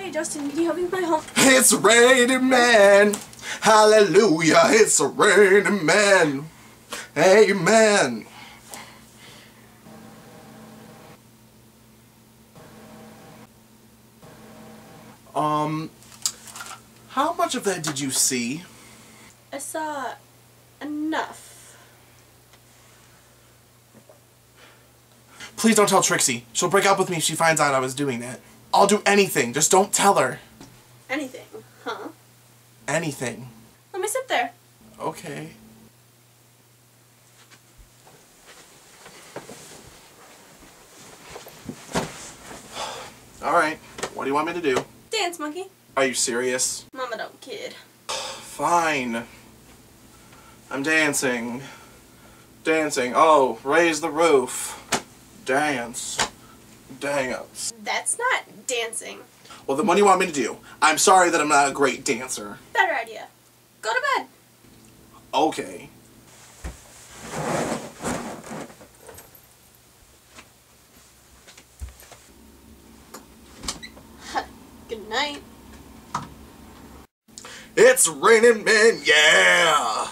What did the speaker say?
Hey Justin, can you help me with my home? It's raining men. Hallelujah, it's a raining man. Amen. How much of that did you see? I saw enough. Please don't tell Trixie. She'll break up with me if she finds out I was doing that. I'll do anything, just don't tell her. Anything, huh? Anything. Let me sit there. Okay. Alright, what do you want me to do? Dance, monkey. Are you serious? Mama don't kid. Fine. I'm dancing. Dancing. Oh, raise the roof. Dance. Dance. That's not dancing. Well, then what do you want me to do? I'm sorry that I'm not a great dancer. Better idea. Go to bed. Okay. Good night. It's raining men, yeah!